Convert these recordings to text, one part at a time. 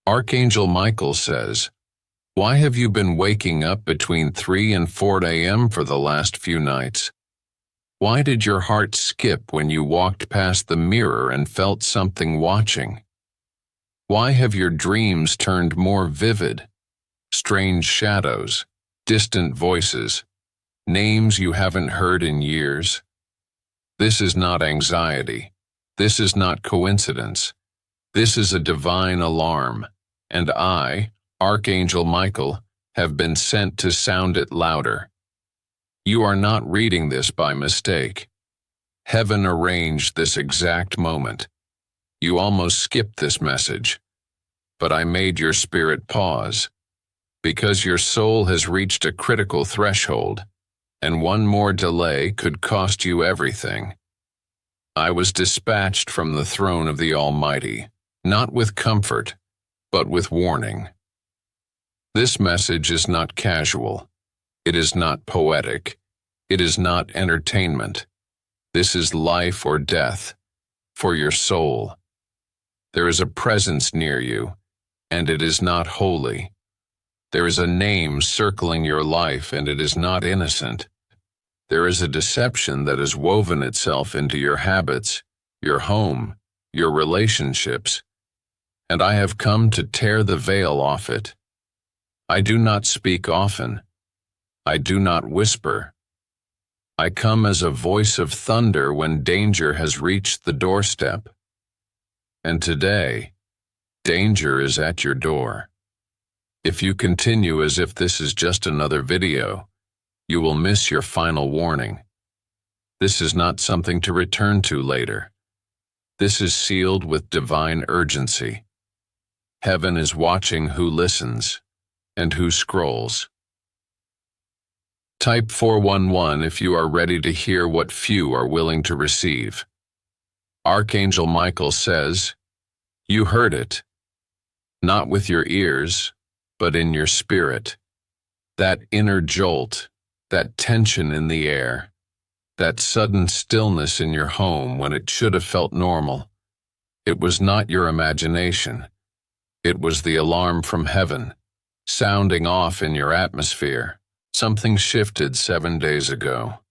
Archangel Michael says, "Why have you been waking up between 3 and 4 a.m. for the last few nights? Why did your heart skip when you walked past the mirror and felt something watching? Why have your dreams turned more vivid? Strange shadows, distant voices, names you haven't heard in years? This is not anxiety. This is not coincidence. This is a divine alarm, and I, Archangel Michael, have been sent to sound it louder. You are not reading this by mistake. Heaven arranged this exact moment. You almost skipped this message, but I made your spirit pause, because your soul has reached a critical threshold, and one more delay could cost you everything. I was dispatched from the throne of the Almighty, not with comfort, but with warning. This message is not casual. It is not poetic. It is not entertainment. This is life or death for your soul. There is a presence near you, and it is not holy. There is a name circling your life, and it is not innocent. There is a deception that has woven itself into your habits, your home, your relationships, and I have come to tear the veil off it. I do not speak often. I do not whisper. I come as a voice of thunder when danger has reached the doorstep. And today, danger is at your door. If you continue as if this is just another video, you will miss your final warning. This is not something to return to later. This is sealed with divine urgency. Heaven is watching who listens and who scrolls. Type 411 if you are ready to hear what few are willing to receive. Archangel Michael says, "You heard it, not with your ears, but in your spirit. That inner jolt, that tension in the air, that sudden stillness in your home when it should have felt normal. It was not your imagination. It was the alarm from heaven, sounding off in your atmosphere. Something shifted 7 days ago.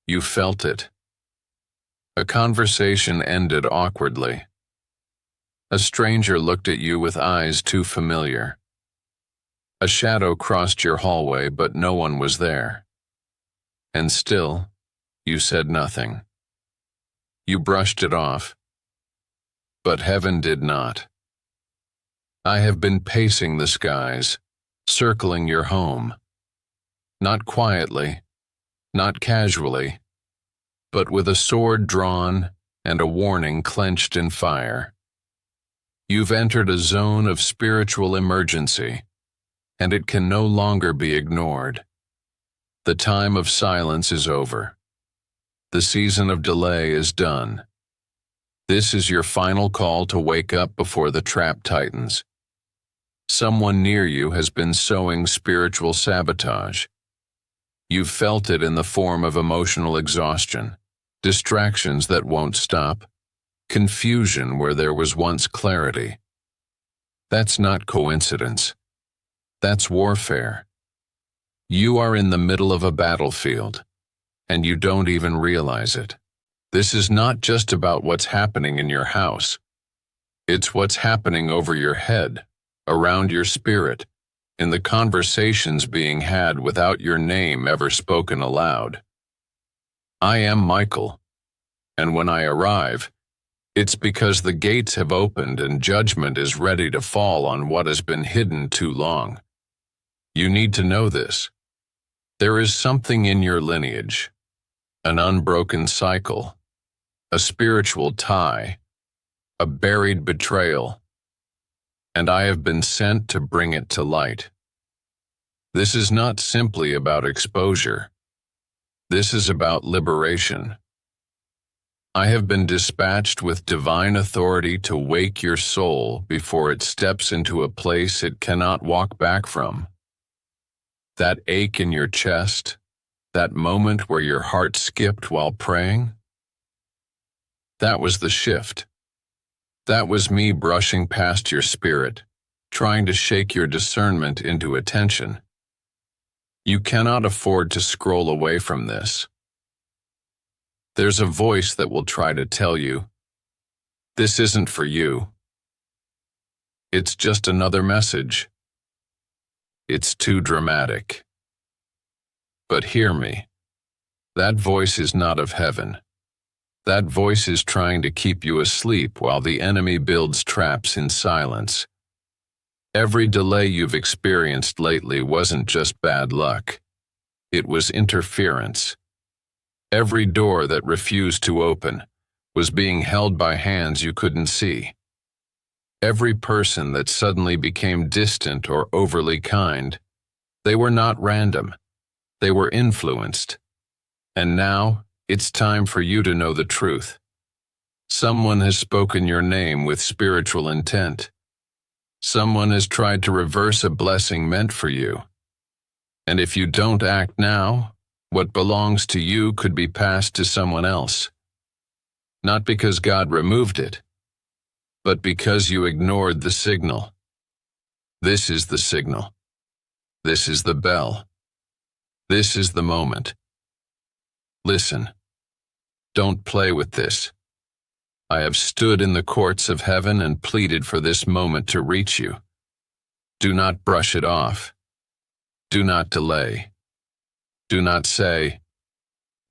You felt it. A conversation ended awkwardly. A stranger looked at you with eyes too familiar. A shadow crossed your hallway, but no one was there. And still, you said nothing. You brushed it off. But heaven did not. I have been pacing the skies, circling your home. Not quietly, not casually, but with a sword drawn and a warning clenched in fire. You've entered a zone of spiritual emergency, and it can no longer be ignored. The time of silence is over. The season of delay is done. This is your final call to wake up before the trap tightens. Someone near you has been sowing spiritual sabotage. You've felt it in the form of emotional exhaustion, distractions that won't stop, confusion where there was once clarity. That's not coincidence. That's warfare. You are in the middle of a battlefield, and you don't even realize it. This is not just about what's happening in your house. It's what's happening over your head, around your spirit, in the conversations being had without your name ever spoken aloud. I am Michael, and when I arrive, it's because the gates have opened and judgment is ready to fall on what has been hidden too long. You need to know this. There is something in your lineage, an unbroken cycle, a spiritual tie, a buried betrayal, and I have been sent to bring it to light. This is not simply about exposure. This is about liberation. I have been dispatched with divine authority to wake your soul before it steps into a place it cannot walk back from. That ache in your chest, that moment where your heart skipped while praying, that was the shift. That was me brushing past your spirit, trying to shake your discernment into attention. You cannot afford to scroll away from this. There's a voice that will try to tell you, this isn't for you. It's just another message. It's too dramatic. But hear me. That voice is not of heaven. That voice is trying to keep you asleep while the enemy builds traps in silence. Every delay you've experienced lately wasn't just bad luck. It was interference. Every door that refused to open was being held by hands you couldn't see. Every person that suddenly became distant or overly kind, they were not random. They were influenced. And now, it's time for you to know the truth. Someone has spoken your name with spiritual intent. Someone has tried to reverse a blessing meant for you. And if you don't act now, what belongs to you could be passed to someone else. Not because God removed it, but because you ignored the signal. This is the signal. This is the bell. This is the moment. Listen. Don't play with this. I have stood in the courts of heaven and pleaded for this moment to reach you. Do not brush it off. Do not delay. Do not say,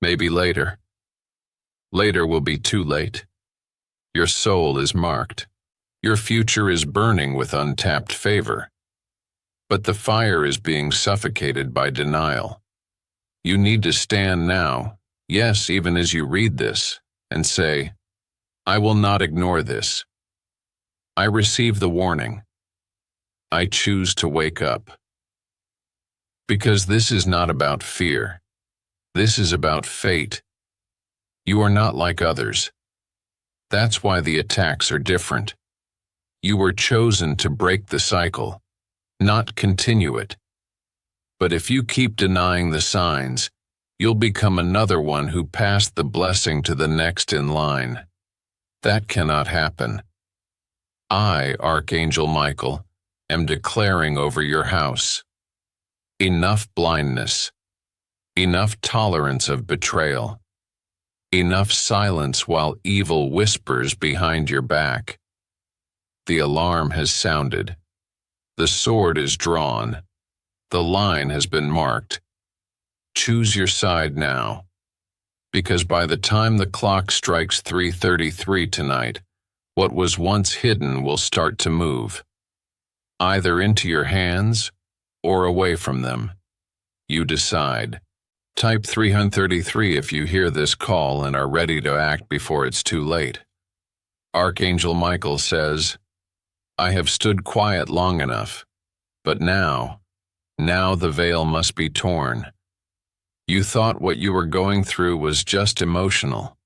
maybe later. Later will be too late. Your soul is marked. Your future is burning with untapped favor. But the fire is being suffocated by denial. You need to stand now, yes, even as you read this, and say, I will not ignore this. I receive the warning. I choose to wake up. Because this is not about fear. This is about fate. You are not like others. That's why the attacks are different. You were chosen to break the cycle, not continue it. But if you keep denying the signs, you'll become another one who passed the blessing to the next in line. That cannot happen. I, Archangel Michael, am declaring over your house. Enough blindness. Enough tolerance of betrayal. Enough silence while evil whispers behind your back. The alarm has sounded. The sword is drawn. The line has been marked. Choose your side now. Because by the time the clock strikes 3:33 tonight, what was once hidden will start to move. Either into your hands or away from them. You decide. Type 333 if you hear this call and are ready to act before it's too late. Archangel Michael says, I have stood quiet long enough, but now the veil must be torn. You thought what you were going through was just emotional.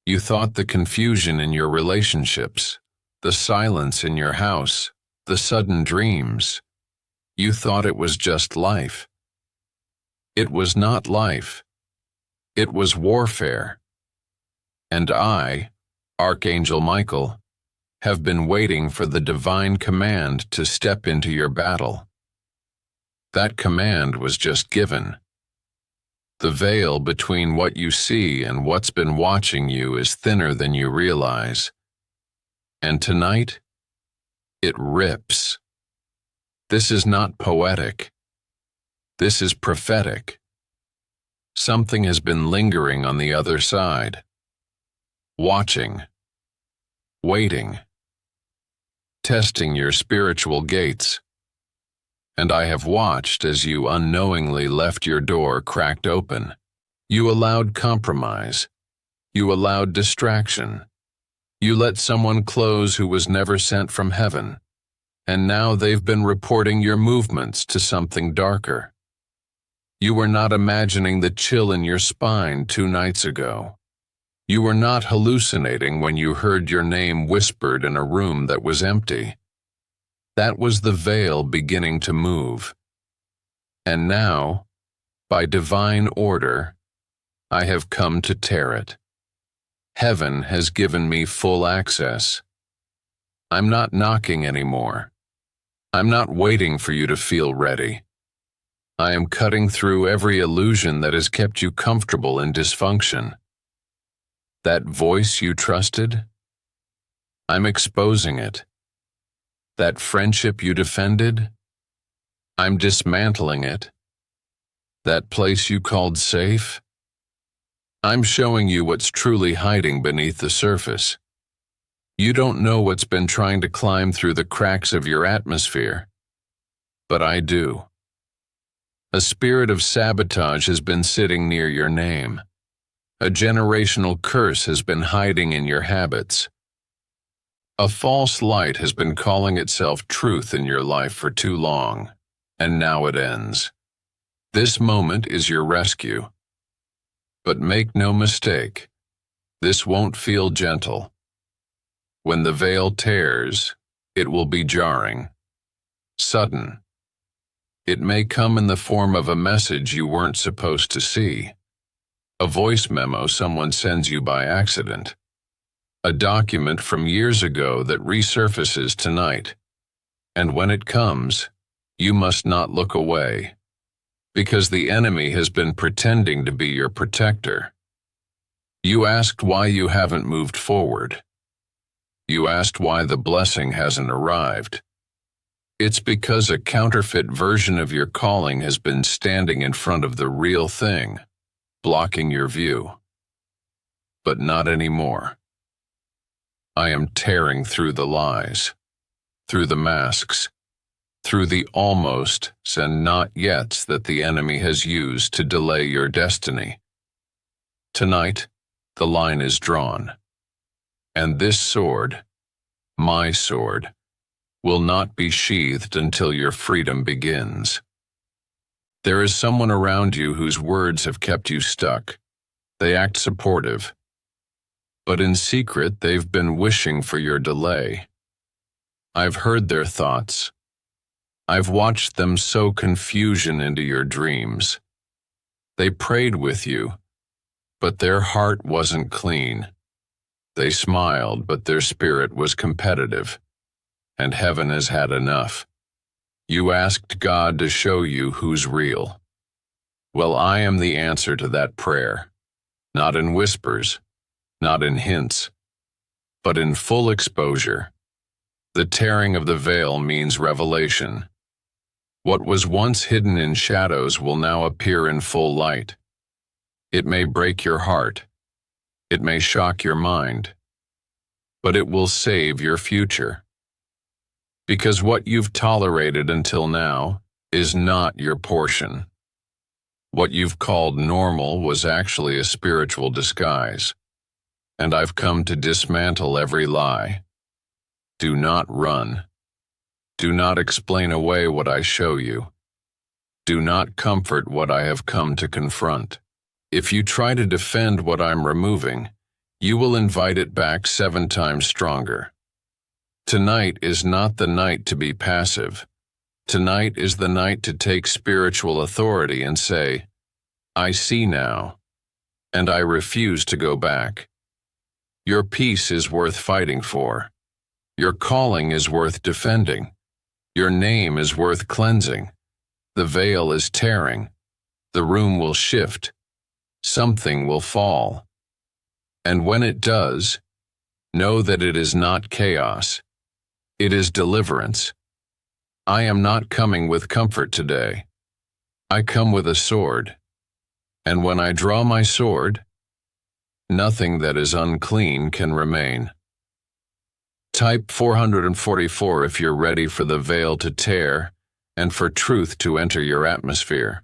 You thought the confusion in your relationships, the silence in your house, the sudden dreams. You thought it was just life. It was not life. It was warfare. And I, Archangel Michael, have been waiting for the divine command to step into your battle. That command was just given. The veil between what you see and what's been watching you is thinner than you realize. And tonight, it rips. This is not poetic. This is prophetic. Something has been lingering on the other side. Watching. Waiting. Testing your spiritual gates. And I have watched as you unknowingly left your door cracked open. You allowed compromise. You allowed distraction. You let someone close who was never sent from heaven. And now they've been reporting your movements to something darker. You were not imagining the chill in your spine 2 nights ago. You were not hallucinating when you heard your name whispered in a room that was empty. That was the veil beginning to move. And now, by divine order, I have come to tear it. Heaven has given me full access. I'm not knocking anymore. I'm not waiting for you to feel ready. I am cutting through every illusion that has kept you comfortable in dysfunction. That voice you trusted, I'm exposing it. That friendship you defended, I'm dismantling it. That place you called safe, I'm showing you what's truly hiding beneath the surface. You don't know what's been trying to climb through the cracks of your atmosphere, but I do. A spirit of sabotage has been sitting near your name. A generational curse has been hiding in your habits. A false light has been calling itself truth in your life for too long, and now it ends. This moment is your rescue. But make no mistake, this won't feel gentle. When the veil tears, it will be jarring, sudden. It may come in the form of a message you weren't supposed to see, a voice memo someone sends you by accident, a document from years ago that resurfaces tonight. And when it comes, you must not look away, because the enemy has been pretending to be your protector. You asked why you haven't moved forward. You asked why the blessing hasn't arrived. It's because a counterfeit version of your calling has been standing in front of the real thing, blocking your view. But not anymore. I am tearing through the lies, through the masks, through the almosts and not yets that the enemy has used to delay your destiny. Tonight, the line is drawn. And this sword, my sword, will not be sheathed until your freedom begins. There is someone around you whose words have kept you stuck. They act supportive, but in secret they've been wishing for your delay. I've heard their thoughts. I've watched them sow confusion into your dreams. They prayed with you, but their heart wasn't clean. They smiled, but their spirit was competitive, and heaven has had enough. You asked God to show you who's real. Well, I am the answer to that prayer, not in whispers, not in hints, but in full exposure. The tearing of the veil means revelation. What was once hidden in shadows will now appear in full light. It may break your heart. It may shock your mind. But it will save your future. Because what you've tolerated until now is not your portion. What you've called normal was actually a spiritual disguise. And I've come to dismantle every lie. Do not run. Do not explain away what I show you. Do not comfort what I have come to confront. If you try to defend what I'm removing, you will invite it back 7 times stronger. Tonight is not the night to be passive. Tonight is the night to take spiritual authority and say, I see now, and I refuse to go back. Your peace is worth fighting for. Your calling is worth defending. Your name is worth cleansing. The veil is tearing. The room will shift. Something will fall. And when it does, know that it is not chaos. It is deliverance. I am not coming with comfort today. I come with a sword. And when I draw my sword, nothing that is unclean can remain. Type 444 if you're ready for the veil to tear and for truth to enter your atmosphere.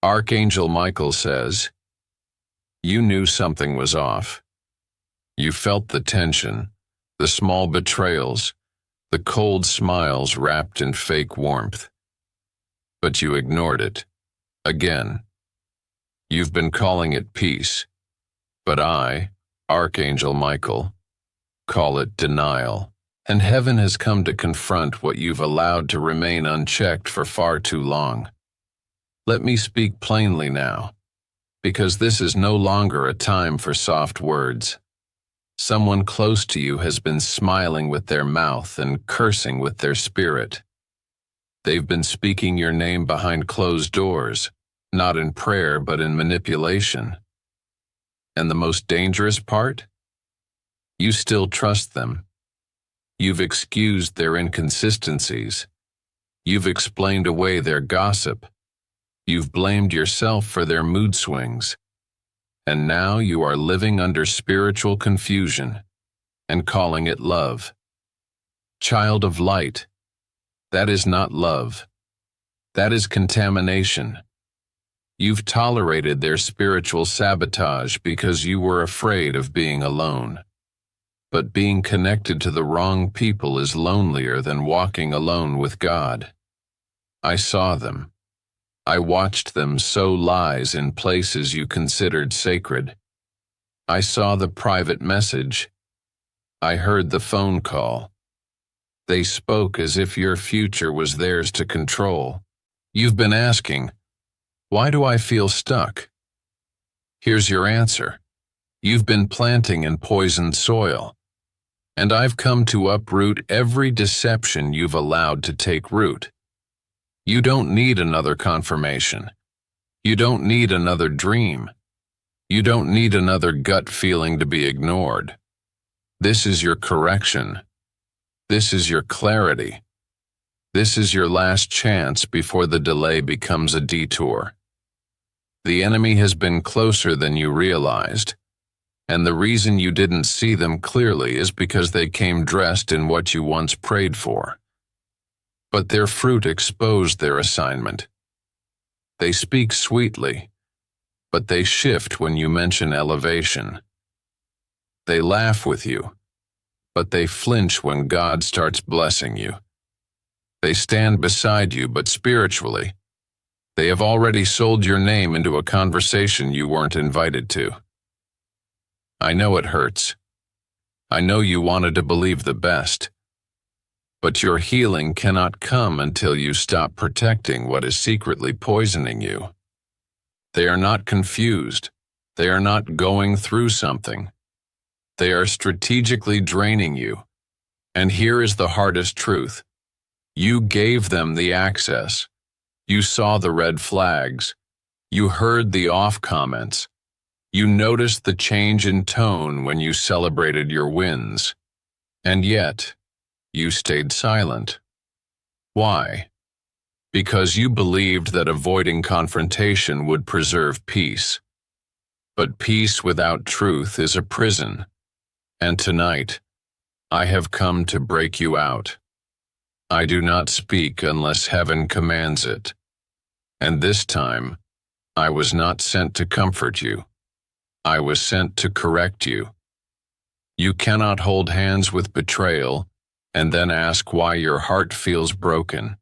Archangel Michael says, you knew something was off. You felt the tension, the small betrayals, the cold smiles wrapped in fake warmth. But you ignored it. Again. You've been calling it peace. But I, Archangel Michael, call it denial. And heaven has come to confront what you've allowed to remain unchecked for far too long. Let me speak plainly now, because this is no longer a time for soft words. Someone close to you has been smiling with their mouth and cursing with their spirit. They've been speaking your name behind closed doors, not in prayer but in manipulation. And the most dangerous part? You still trust them. You've excused their inconsistencies. You've explained away their gossip. You've blamed yourself for their mood swings. And now you are living under spiritual confusion and calling it love. Child of light, that is not love. That is contamination. You've tolerated their spiritual sabotage because you were afraid of being alone. But being connected to the wrong people is lonelier than walking alone with God. I saw them. I watched them sow lies in places you considered sacred. I saw the private message. I heard the phone call. They spoke as if your future was theirs to control. You've been asking, why do I feel stuck? Here's your answer. You've been planting in poisoned soil, and I've come to uproot every deception you've allowed to take root. You don't need another confirmation. You don't need another dream. You don't need another gut feeling to be ignored. This is your correction. This is your clarity. This is your last chance before the delay becomes a detour. The enemy has been closer than you realized, and the reason you didn't see them clearly is because they came dressed in what you once prayed for. But their fruit exposed their assignment. They speak sweetly, but they shift when you mention elevation. They laugh with you, but they flinch when God starts blessing you. They stand beside you, but spiritually, they have already sold your name into a conversation you weren't invited to. I know it hurts. I know you wanted to believe the best. But your healing cannot come until you stop protecting what is secretly poisoning you. They are not confused. They are not going through something. They are strategically draining you. And here is the hardest truth. You gave them the access. You saw the red flags. You heard the off comments. You noticed the change in tone when you celebrated your wins. And yet, you stayed silent. Why? Because you believed that avoiding confrontation would preserve peace. But peace without truth is a prison. And tonight, I have come to break you out. I do not speak unless heaven commands it. And this time, I was not sent to comfort you. I was sent to correct you. You cannot hold hands with betrayal and then ask why your heart feels broken.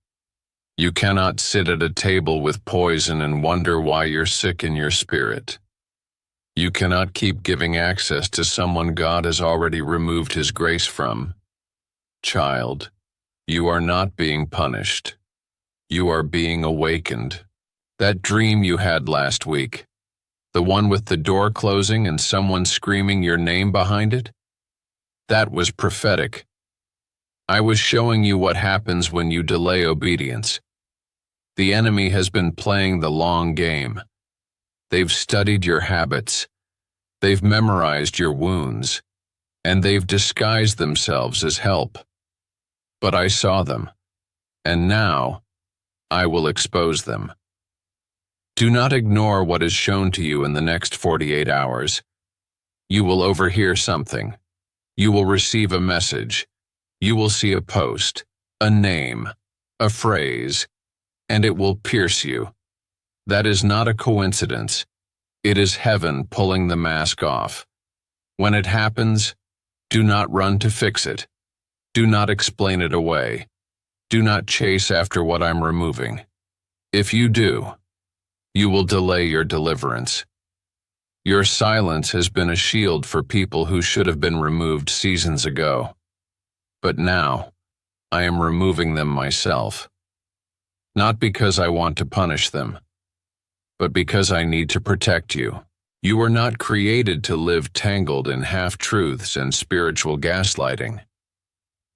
You cannot sit at a table with poison and wonder why you're sick in your spirit. You cannot keep giving access to someone God has already removed His grace from. Child, you are not being punished. You are being awakened. That dream you had last week, the one with the door closing and someone screaming your name behind it, that was prophetic. I was showing you what happens when you delay obedience. The enemy has been playing the long game. They've studied your habits. They've memorized your wounds. And they've disguised themselves as help. But I saw them. And now, I will expose them. Do not ignore what is shown to you in the next 48 hours. You will overhear something. You will receive a message. You will see a post, a name, a phrase, and it will pierce you. That is not a coincidence. It is heaven pulling the mask off. When it happens, do not run to fix it. Do not explain it away. Do not chase after what I'm removing. If you do, you will delay your deliverance. Your silence has been a shield for people who should have been removed seasons ago. But now, I am removing them myself. Not because I want to punish them, but because I need to protect you. You were not created to live tangled in half-truths and spiritual gaslighting.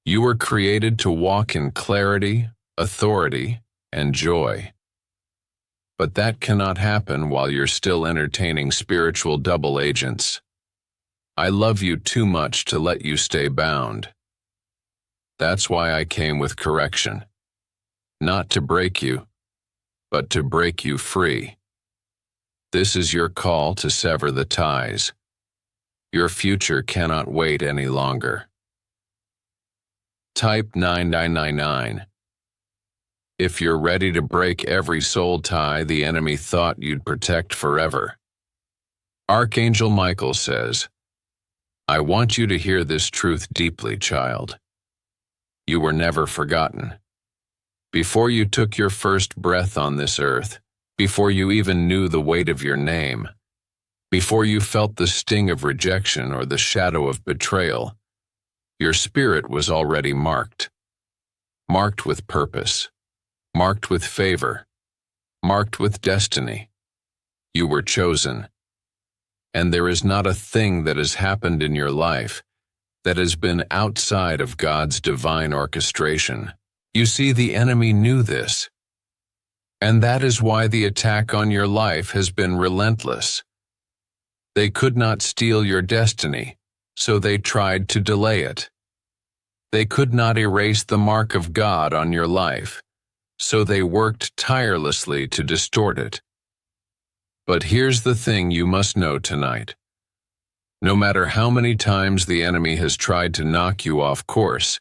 You were created to walk in clarity, authority, and joy. But that cannot happen while you're still entertaining spiritual double agents. I love you too much to let you stay bound. That's why I came with correction. Not to break you, but to break you free. This is your call to sever the ties. Your future cannot wait any longer. Type 9999. If you're ready to break every soul tie the enemy thought you'd protect forever. Archangel Michael says, I want you to hear this truth deeply, child. You were never forgotten. Before you took your first breath on this earth, before you even knew the weight of your name, before you felt the sting of rejection or the shadow of betrayal, your spirit was already marked. Marked with purpose. Marked with favor, marked with destiny. You were chosen. And there is not a thing that has happened in your life that has been outside of God's divine orchestration. You see, the enemy knew this. And that is why the attack on your life has been relentless. They could not steal your destiny, so they tried to delay it. They could not erase the mark of God on your life, so they worked tirelessly to distort it. But here's the thing you must know tonight. No matter how many times the enemy has tried to knock you off course,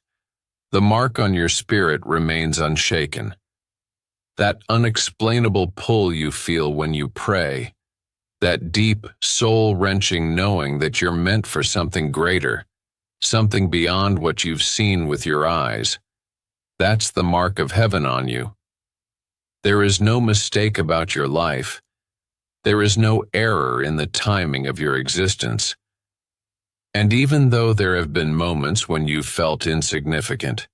the mark on your spirit remains unshaken. That unexplainable pull you feel when you pray, that deep, soul-wrenching knowing that you're meant for something greater, something beyond what you've seen with your eyes, that's the mark of heaven on you. There is no mistake about your life. There is no error in the timing of your existence. And even though there have been moments when you felt insignificant,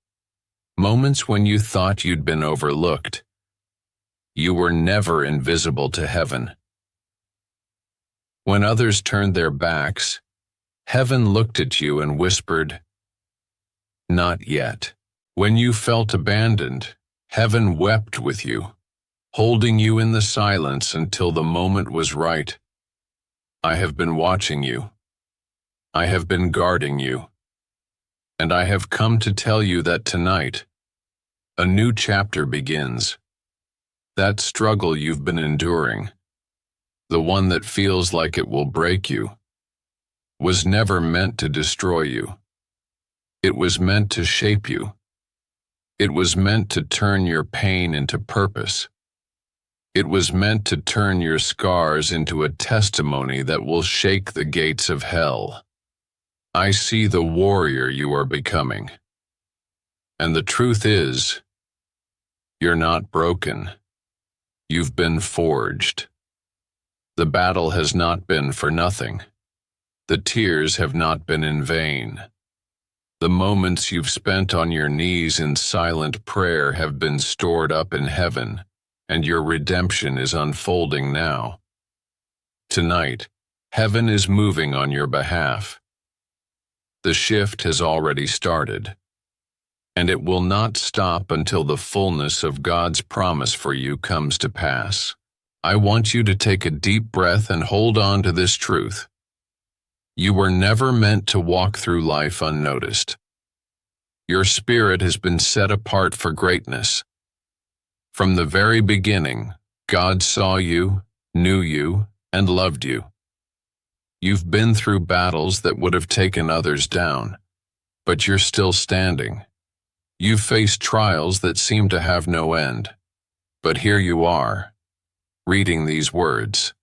moments when you thought you'd been overlooked, you were never invisible to heaven. When others turned their backs, heaven looked at you and whispered, "Not yet." When you felt abandoned, heaven wept with you, holding you in the silence until the moment was right. I have been watching you. I have been guarding you. And I have come to tell you that tonight, a new chapter begins. That struggle you've been enduring, the one that feels like it will break you, was never meant to destroy you. It was meant to shape you. It was meant to turn your pain into purpose. It was meant to turn your scars into a testimony that will shake the gates of hell. I see the warrior you are becoming. And the truth is, you're not broken. You've been forged. The battle has not been for nothing. The tears have not been in vain. The moments you've spent on your knees in silent prayer have been stored up in heaven, and your redemption is unfolding now. Tonight, heaven is moving on your behalf. The shift has already started, and it will not stop until the fullness of God's promise for you comes to pass. I want you to take a deep breath and hold on to this truth. You were never meant to walk through life unnoticed. Your spirit has been set apart for greatness. From the very beginning, God saw you, knew you, and loved you. You've been through battles that would have taken others down, but you're still standing. You've faced trials that seem to have no end, but here you are, reading these words.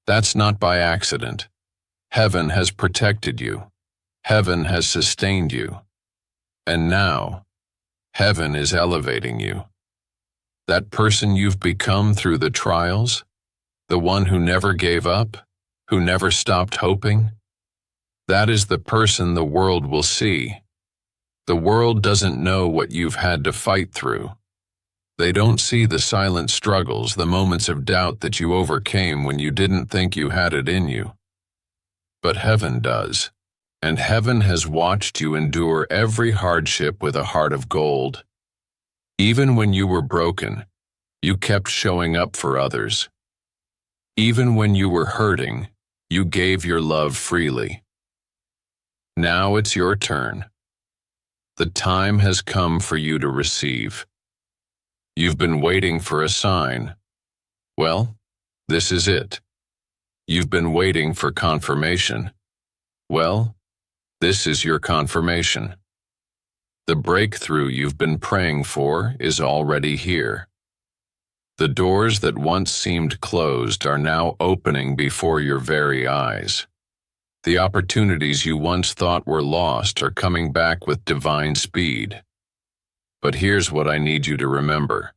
That's not by accident. Heaven has protected you. Heaven has sustained you. And now, heaven is elevating you. That person you've become through the trials, the one who never gave up, who never stopped hoping, that is the person the world will see. The world doesn't know what you've had to fight through. They don't see the silent struggles, the moments of doubt that you overcame when you didn't think you had it in you. But heaven does. And heaven has watched you endure every hardship with a heart of gold. Even when you were broken, you kept showing up for others. Even when you were hurting, you gave your love freely. Now it's your turn. The time has come for you to receive. You've been waiting for a sign. Well, this is it. You've been waiting for confirmation. Well, this is your confirmation. The breakthrough you've been praying for is already here. The doors that once seemed closed are now opening before your very eyes. The opportunities you once thought were lost are coming back with divine speed. But here's what I need you to remember.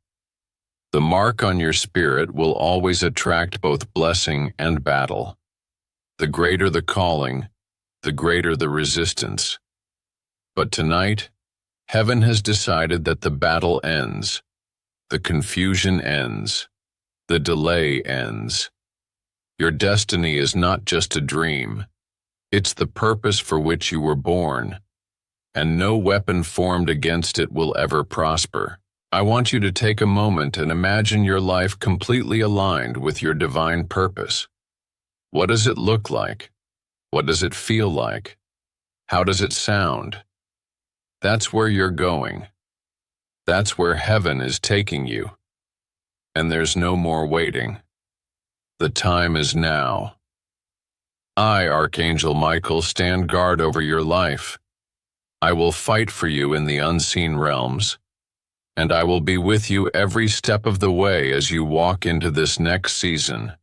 The mark on your spirit will always attract both blessing and battle. The greater the calling, the greater the resistance. But tonight, heaven has decided that the battle ends, the confusion ends, the delay ends. Your destiny is not just a dream. It's the purpose for which you were born, and no weapon formed against it will ever prosper. I want you to take a moment and imagine your life completely aligned with your divine purpose. What does it look like? What does it feel like? How does it sound? That's where you're going. That's where heaven is taking you. And there's no more waiting. The time is now. I, Archangel Michael, stand guard over your life. I will fight for you in the unseen realms, and I will be with you every step of the way as you walk into this next season.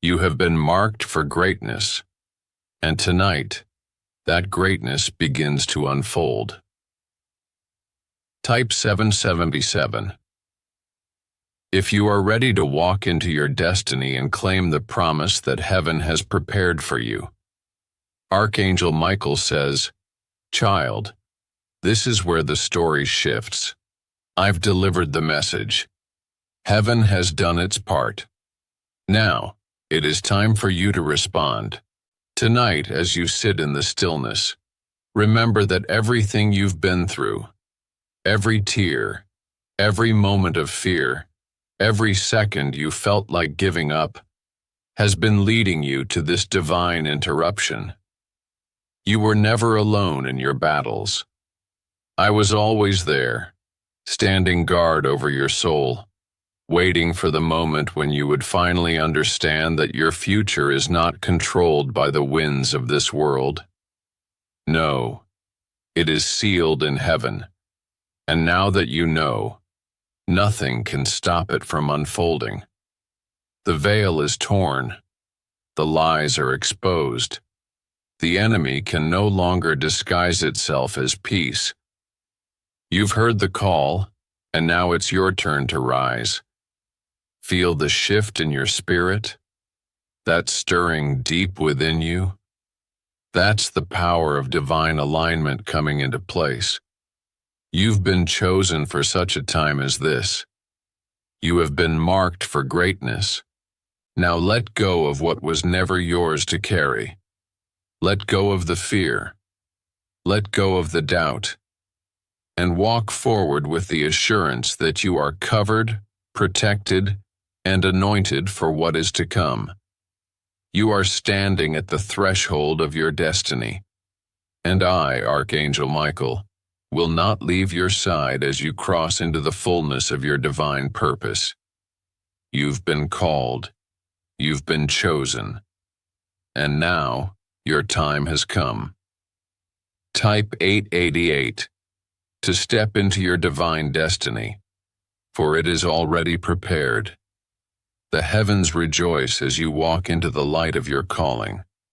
You have been marked for greatness, and tonight, that greatness begins to unfold. Type 777. If you are ready to walk into your destiny and claim the promise that heaven has prepared for you, Archangel Michael says, "Child, this is where the story shifts. I've delivered the message. Heaven has done its part. Now, it is time for you to respond. Tonight, as you sit in the stillness, remember that everything you've been through, every tear, every moment of fear, every second you felt like giving up, has been leading you to this divine interruption. You were never alone in your battles. I was always there, standing guard over your soul, waiting for the moment when you would finally understand that your future is not controlled by the winds of this world. No, it is sealed in heaven. And now that you know, nothing can stop it from unfolding. The veil is torn. The lies are exposed. The enemy can no longer disguise itself as peace. You've heard the call, and now it's your turn to rise. Feel the shift in your spirit, that stirring deep within you. That's the power of divine alignment coming into place. You've been chosen for such a time as this. You have been marked for greatness. Now let go of what was never yours to carry. Let go of the fear. Let go of the doubt. And walk forward with the assurance that you are covered, protected, and anointed for what is to come. You are standing at the threshold of your destiny. And I, Archangel Michael, will not leave your side as you cross into the fullness of your divine purpose. You've been called. You've been chosen. And now, your time has come. Type 888 to step into your divine destiny, for it is already prepared. The heavens rejoice as you walk into the light of your calling.